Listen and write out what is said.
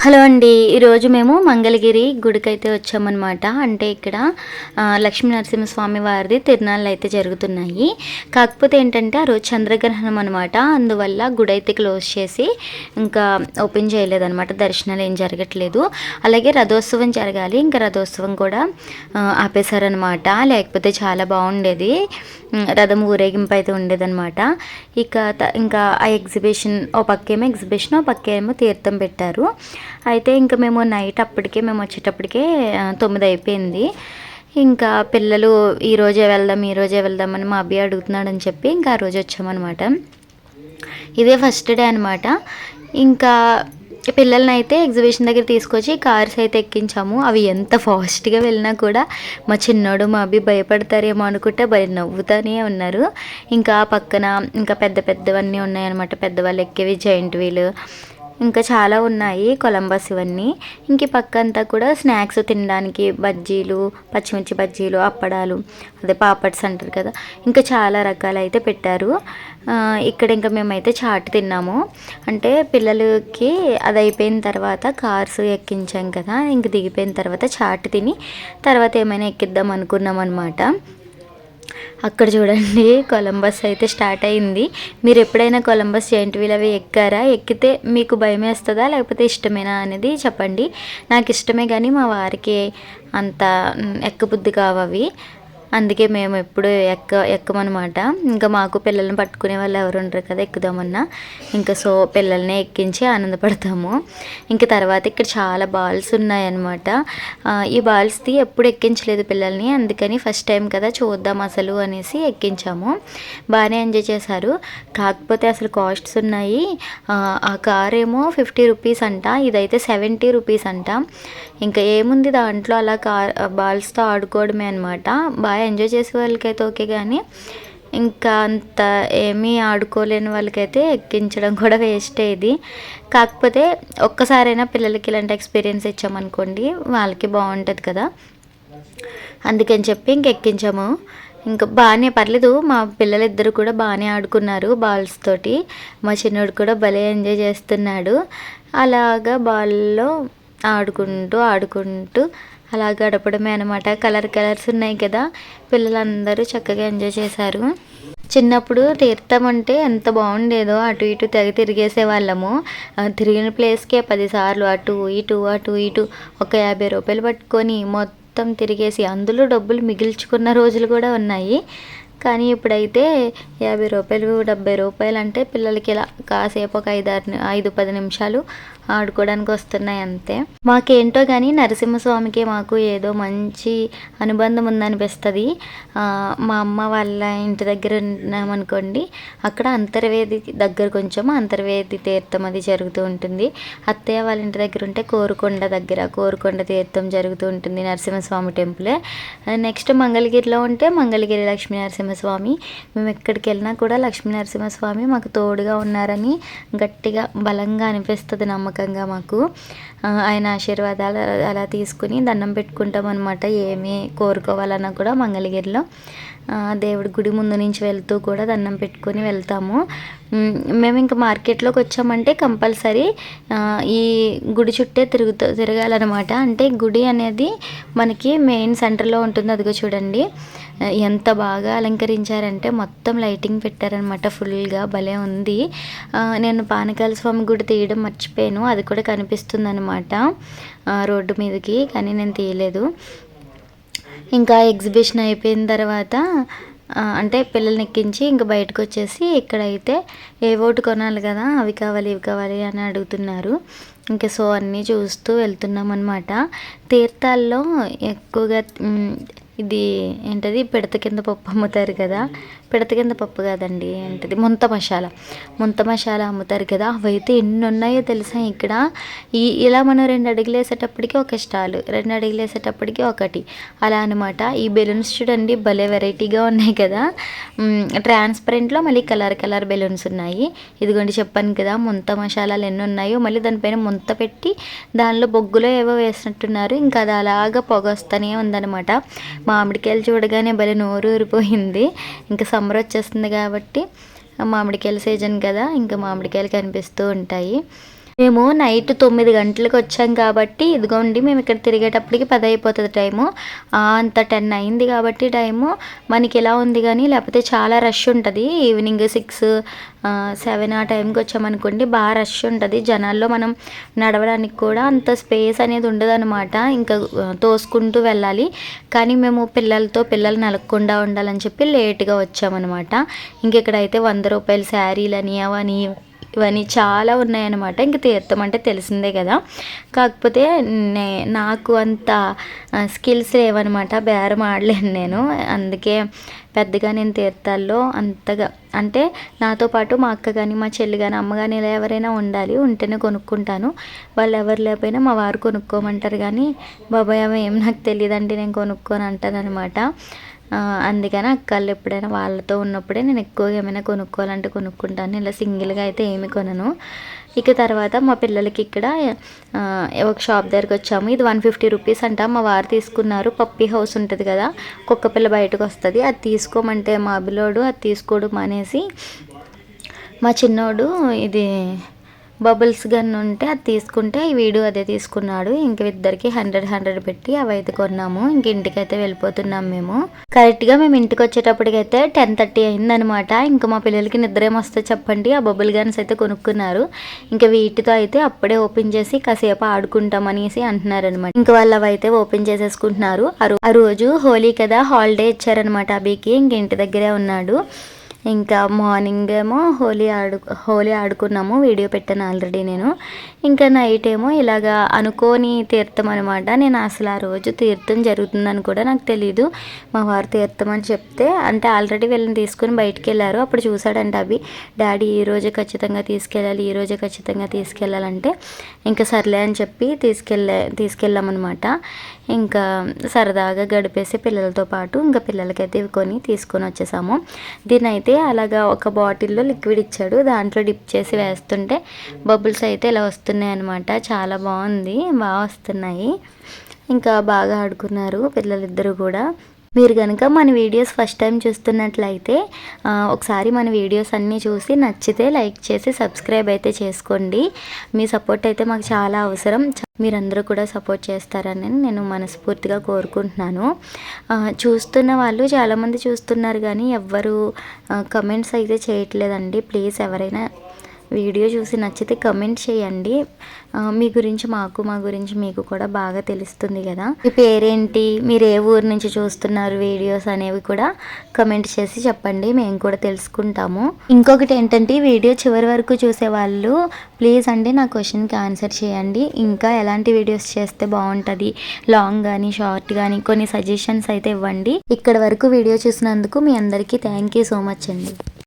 Hello అండి. ఈరోజు మేము మంగళగిరి గుడికైతే వచ్చామన్నమాట. అంటే ఇక్కడ లక్ష్మీ నరసింహస్వామి వారిది తిరునాళ్ళు అయితే జరుగుతున్నాయి. కాకపోతే ఏంటంటే ఆ రోజు చంద్రగ్రహణం అనమాట. అందువల్ల గుడి అయితే క్లోజ్ చేసి ఇంకా ఓపెన్ చేయలేదన్నమాట. దర్శనాలు ఏం జరగట్లేదు. అలాగే రథోత్సవం జరగాలి, ఇంకా రథోత్సవం కూడా ఆపేశారనమాట. లేకపోతే చాలా బాగుండేది. రథం ఊరేగింపు అయితే ఉండేదన్నమాట. ఇంకా ఆ ఎగ్జిబిషన్ ఓ పక్కేమో ఎగ్జిబిషన్, ఓ పక్కేమో తీర్థం పెట్టారు. అయితే ఇంకా మేము నైట్ మేము వచ్చేటప్పటికే 9 అయిపోయింది. ఇంకా పిల్లలు ఈరోజే వెళ్దామని మా అబ్బాయి అడుగుతున్నాడని చెప్పి ఇంకా ఆ రోజు వచ్చామన్నమాట. ఇదే ఫస్ట్ డే అనమాట. ఇంకా పిల్లల్ని అయితే ఎగ్జిబిషన్ దగ్గర తీసుకొచ్చి కార్స్ అయితే ఎక్కించాము. అవి ఎంత ఫాస్ట్గా వెళ్ళినా కూడా మా చిన్నోడు మా అబ్బాయి భయపడతారేమో అనుకుంటే భయ నవ్వుతూనే ఉన్నారు. ఇంకా పక్కన ఇంకా పెద్ద పెద్దవన్నీ ఉన్నాయన్నమాట. పెద్దవాళ్ళు ఎక్కేవి జైంట్ వీల్, ఇంకా చాలా ఉన్నాయి, కొలంబస్ ఇవన్నీ. ఇంక పక్కంతా కూడా స్నాక్స్ తినడానికి బజ్జీలు, పచ్చిమిర్చి బజ్జీలు, అప్పడాలు, అదే పాపడ్స్ అంటారు కదా, ఇంకా చాలా రకాలు అయితే పెట్టారు. ఇక్కడ ఇంకా మేమైతే చాట్ తిన్నాము. అంటే పిల్లలకి అది అయిపోయిన తర్వాత కార్స్ ఎక్కించాం కదా, ఇంక దిగిపోయిన తర్వాత చాట్ తిని తర్వాత ఏమైనా ఎక్కిద్దాం అనుకున్నాం అనమాట. అక్కడ చూడండి కొలంబస్ అయితే స్టార్ట్ అయింది. మీరు ఎప్పుడైనా కొలంబస్ జైంట్ వీల్ అవి ఎక్కారా? ఎక్కితే మీకు భయం వేస్తుందా లేకపోతే ఇష్టమేనా అనేది చెప్పండి. నాకు ఇష్టమే, కానీ మా వారికి అంత ఎక్కబుద్ధి కావవి. అందుకే మేము ఎప్పుడు ఎక్కమన్నమాట. ఇంకా మాకు పిల్లల్ని పట్టుకునే వాళ్ళు ఎవరు ఉండరు కదా ఎక్కుదామన్నా. ఇంకా సో పిల్లల్ని ఎక్కించి ఆనందపడతాము. ఇంకా తర్వాత ఇక్కడ చాలా బాల్స్ ఉన్నాయన్నమాట. ఈ బాల్స్ది ఎప్పుడు ఎక్కించలేదు పిల్లల్ని, అందుకని ఫస్ట్ టైం కదా చూద్దాం అసలు అనేసి ఎక్కించాము. బాగానే ఎంజాయ్ చేశారు. కాకపోతే అసలు కాస్ట్స్ ఉన్నాయి. ఆ కార్ ఏమో 50 రూపీస్ అంట, ఇదైతే 70 రూపీస్ అంట. ఇంకా ఏముంది దాంట్లో అలా బాల్స్తో ఆడుకోవడమే అనమాట. బాగా ఎంజాయ్ చేసే వాళ్ళకైతే ఓకే, కానీ ఇంకా అంత ఏమీ ఆడుకోలేని వాళ్ళకైతే ఎక్కించడం కూడా వేస్ట్ ఇది. కాకపోతే ఒక్కసారైనా పిల్లలకి ఇలాంటి ఎక్స్పీరియన్స్ ఇచ్చామనుకోండి వాళ్ళకి బాగుంటుంది కదా, అందుకని చెప్పి ఇంక ఎక్కించాము. ఇంకా బాగానే పర్లేదు, మా పిల్లలిద్దరు కూడా బాగానే ఆడుకున్నారు బాల్స్ తోటి. మా చిన్నోడు కూడా భలే ఎంజాయ్ చేస్తున్నాడు. అలాగా బాల్లో ఆడుకుంటూ అలా గడపడమే అనమాట. కలర్స్ ఉన్నాయి కదా, పిల్లలందరూ చక్కగా ఎంజాయ్ చేశారు. చిన్నప్పుడు తీర్థం అంటే ఎంత బాగుండేదో, అటు ఇటు తిరిగేసే వాళ్ళము. తిరిగిన ప్లేస్కే 10 సార్లు అటు ఇటు ఒక 50 రూపాయలు పట్టుకొని మొత్తం తిరిగేసి అందులో డబ్బులు మిగిల్చుకున్న రోజులు కూడా ఉన్నాయి. కానీ ఇప్పుడైతే 50 రూపాయలు 70 రూపాయలు అంటే పిల్లలకి ఇలా కాసేపు ఒక 5-10 నిమిషాలు ఆడుకోవడానికి వస్తున్నాయి అంతే. మాకేంటో కానీ నరసింహస్వామికి మాకు ఏదో మంచి అనుబంధం ఉందనిపిస్తుంది. మా అమ్మ వాళ్ళ ఇంటి దగ్గర ఉన్నామనుకోండి, అక్కడ అంతర్వేది దగ్గర కొంచెం అంతర్వేది తీర్థం అది జరుగుతూ ఉంటుంది. అత్తయ్య వాళ్ళ ఇంటి దగ్గర ఉంటే కోరుకొండ తీర్థం జరుగుతూ ఉంటుంది, నరసింహస్వామి టెంపుల్. నెక్స్ట్ మంగళగిరిలో ఉంటే మంగళగిరి లక్ష్మీ నరసింహస్వామి. మేము ఎక్కడికి వెళ్ళినా కూడా లక్ష్మీ నరసింహస్వామి మాకు తోడుగా ఉన్నారని గట్టిగా బలంగా అనిపిస్తుంది నమ్మకంగా మాకు. ఆయన ఆశీర్వాదాలు అలా తీసుకుని దండం పెట్టుకుంటాం అనమాట. ఏమి కోరుకోవాలన్నా కూడా మంగళగిరిలో దేవుడి గుడి ముందు నుంచి వెళ్తూ కూడా దండం పెట్టుకొని వెళ్తాము. మేము ఇంకా మార్కెట్లోకి వచ్చామంటే కంపల్సరీ ఈ గుడి చుట్టే తిరగాలన్నమాట. అంటే గుడి అనేది మనకి మెయిన్ సెంటర్లో ఉంటుంది. అదిగో చూడండి ఎంత బాగా అలంకరించారంటే మొత్తం లైటింగ్ పెట్టారనమాట, ఫుల్గా భలే ఉంది. నేను పానకాల స్వామి గుడి తీయడం మర్చిపోయాను, అది కూడా కనిపిస్తుంది అనమాట రోడ్డు మీదకి, కానీ నేను తీయలేదు. ఇంకా ఎగ్జిబిషన్ అయిపోయిన తర్వాత అంటే పిల్లల్ని ఎక్కించి ఇంకా బయటకు వచ్చేసి ఇక్కడైతే ఏవోటి కొనాలి కదా, అవి కావాలి ఇవి కావాలి అని అడుగుతున్నారు. ఇంకా సో అన్నీ చూస్తూ వెళ్తున్నాం అనమాట. తీర్థాల్లో ఎక్కువగా ఇది ఏంటది పిడత కింద పప్పు అమ్ముతారు కదా, పిడత కింద పప్పు కాదండి, ఏంటది ముంత మసాలా అమ్ముతారు కదా, అవైతే ఎన్ని ఉన్నాయో తెలుసా ఇక్కడ. ఇలా మనం 2 అడుగులు వేసేటప్పటికి ఒక స్టాల్, 2 అడుగులు వేసేటప్పటికి ఒకటి, అలా అనమాట. ఈ బెలూన్స్ చూడండి భలే వెరైటీగా ఉన్నాయి కదా, ట్రాన్స్పరెంట్లో మళ్ళీ కలర్ బెలూన్స్ ఉన్నాయి. ఇదిగోండి చెప్పాను కదా ముంత మసాలాలు ఎన్ని ఉన్నాయో, మళ్ళీ దానిపైన ముంత పెట్టి దానిలో బొగ్గులో ఏవో వేసినట్టున్నారు. ఇంకా అది అలాగా పొగ వస్తూనే ఉందన్నమాట. మామిడికాయలు చూడగానే భలే నోరు ఊరిపోయింది. ఇంకా సమ్మర్ వచ్చేస్తుంది కాబట్టి మామిడికాయల సీజన్ కదా, ఇంకా మామిడికాయలు కనిపిస్తూ ఉంటాయి. మేము నైట్ 9 గంటలకు వచ్చాం కాబట్టి ఇదిగోండి మేము ఇక్కడ తిరిగేటప్పటికి 10 అయిపోతుంది టైము. అంత 10 అయింది కాబట్టి టైము మనకి ఎలా ఉంది కానీ, లేకపోతే చాలా రష్ ఉంటుంది. ఈవినింగ్ 6, 7 ఆ టైంకి వచ్చామనుకోండి బాగా రష్ ఉంటుంది. జనాల్లో మనం నడవడానికి కూడా అంత స్పేస్ అనేది ఉండదన్నమాట. ఇంకా తోసుకుంటూ వెళ్ళాలి. కానీ మేము పిల్లలు నలగకుండా ఉండాలని చెప్పి లేట్గా వచ్చామన్నమాట. ఇంకెక్కడైతే 100 రూపాయల శారీలని అవని ఇవన్నీ చాలా ఉన్నాయన్నమాట. ఇంక తీర్థం అంటే తెలిసిందే కదా. కాకపోతే నాకు అంత స్కిల్స్ లేవన్నమాట, బేరం ఆడలేను నేను. అందుకే పెద్దగా నేను తీర్థాల్లో అంతగా, అంటే నాతో పాటు మా అక్క కానీ మా చెల్లి కానీ అమ్మ కానీ ఇలా ఎవరైనా ఉండాలి, ఉంటేనే కొనుక్కుంటాను. వాళ్ళు ఎవరు లేకపోయినా మా వారు కొనుక్కోమంటారు. కానీ బాబాయ్ అవి ఏం నాకు తెలియదండి, నేను కొనుక్కొని అంటానన్నమాట. అందుకని అక్కళ్ళు ఎప్పుడైనా వాళ్ళతో ఉన్నప్పుడే నేను ఎక్కువగా ఏమైనా కొనుక్కోవాలంటే కొనుక్కుంటాను. ఇలా సింగిల్గా అయితే ఏమి కొనను. ఇక తర్వాత మా పిల్లలకి ఇక్కడ ఒక షాప్ దగ్గరికి వచ్చాము. ఇది 150 రూపీస్ అంట. మా వారు తీసుకున్నారు. పప్పీ హౌస్ ఉంటుంది కదా, కుక్క పిల్ల బయటకు వస్తుంది, అది తీసుకోమంటే మా అబ్బిలోడు అది తీసుకోవడం మానేసి మా చిన్నోడు ఇది బబుల్స్ గన్ ఉంటే అది తీసుకుంటే ఈ వీడియో అదే తీసుకున్నాడు. ఇంక ఇద్దరికి 100 పెట్టి అవి అయితే కొన్నాము. ఇంక ఇంటికైతే వెళ్ళిపోతున్నాం మేము. కరెక్ట్గా మేము ఇంటికి వచ్చేటప్పటికైతే 10:30 అయిందనమాట. ఇంకా మా పిల్లలకి నిద్ర ఏమొస్తే చెప్పండి, ఆ బబుల్ గన్స్ అయితే కొనుక్కున్నారు. ఇంకా వీటితో అయితే అప్పుడే ఓపెన్ చేసి కాసేపు ఆడుకుంటాం అనేసి అంటున్నారు అనమాట. ఇంకా వాళ్ళు అవి అయితే ఓపెన్ చేసేసుకుంటున్నారు. ఆ రోజు హోలీ కదా, హాలిడే ఇచ్చారనమాట అభికి. ఇంక ఇంటి దగ్గరే ఉన్నాడు. ఇంకా మార్నింగ్ ఏమో హోలీ ఆడుకున్నాము, వీడియో పెట్టాను ఆల్రెడీ నేను. ఇంకా నైట్ ఏమో ఇలాగా అనుకోని తీర్థం అనమాట. నేను అసలు ఆ రోజు తీర్థం జరుగుతుందని కూడా నాకు తెలీదు. మా వారు తీర్థం అని చెప్తే, అంటే ఆల్రెడీ వీళ్ళని తీసుకుని బయటికి వెళ్ళారు. అప్పుడు చూసాడంటే అవి, డాడీ ఈరోజే ఖచ్చితంగా తీసుకెళ్ళాలంటే ఇంకా సర్లే అని చెప్పి తీసుకెళ్ళామన్నమాట. ఇంకా సరదాగా గడిపేసి పిల్లలతో పాటు ఇంకా పిల్లలకైతే ఇవి తీసుకొని వచ్చేసాము. దీని అయితే అలాగా ఒక బాటిల్లో లిక్విడ్ ఇచ్చాడు, దాంట్లో డిప్ చేసి వేస్తుంటే బబుల్స్ అయితే ఇలా వస్తున్నాయి అనమాట. చాలా బాగా వస్తున్నాయి. ఇంకా బాగా ఆడుకున్నారు పిల్లలిద్దరూ కూడా. మీరు కనుక మన వీడియోస్ ఫస్ట్ టైం చూస్తున్నట్లయితే ఒకసారి మన వీడియోస్ అన్నీ చూసి నచ్చితే లైక్ చేసి సబ్స్క్రైబ్ అయితే చేసుకోండి. మీ సపోర్ట్ అయితే మాకు చాలా అవసరం. మీరందరూ కూడా సపోర్ట్ చేస్తారని నేను మనస్ఫూర్తిగా కోరుకుంటున్నాను. చూస్తున్న వాళ్ళు చాలామంది చూస్తున్నారు కానీ ఎవ్వరు కమెంట్స్ అయితే చేయట్లేదండి. ప్లీజ్ ఎవరైనా వీడియో చూసి నచ్చితే కమెంట్ చేయండి. మీ గురించి మాకు, మా గురించి మీకు కూడా బాగా తెలుస్తుంది కదా. మీ పేరేంటి, మీరు ఏ ఊరు నుంచి చూస్తున్నారు వీడియోస్ అనేవి కూడా కమెంట్ చేసి చెప్పండి, మేము కూడా తెలుసుకుంటాము. ఇంకొకటి ఏంటంటే, వీడియో చివరి వరకు చూసేవాళ్ళు ప్లీజ్ అండి నా క్వశ్చన్కి ఆన్సర్ చేయండి. ఇంకా ఎలాంటి వీడియోస్ చేస్తే బాగుంటుంది, లాంగ్ కానీ షార్ట్ కానీ కొన్ని సజెషన్స్ అయితే ఇవ్వండి. ఇక్కడ వరకు వీడియో చూసినందుకు మీ అందరికీ థ్యాంక్ యూ సో మచ్ అండి.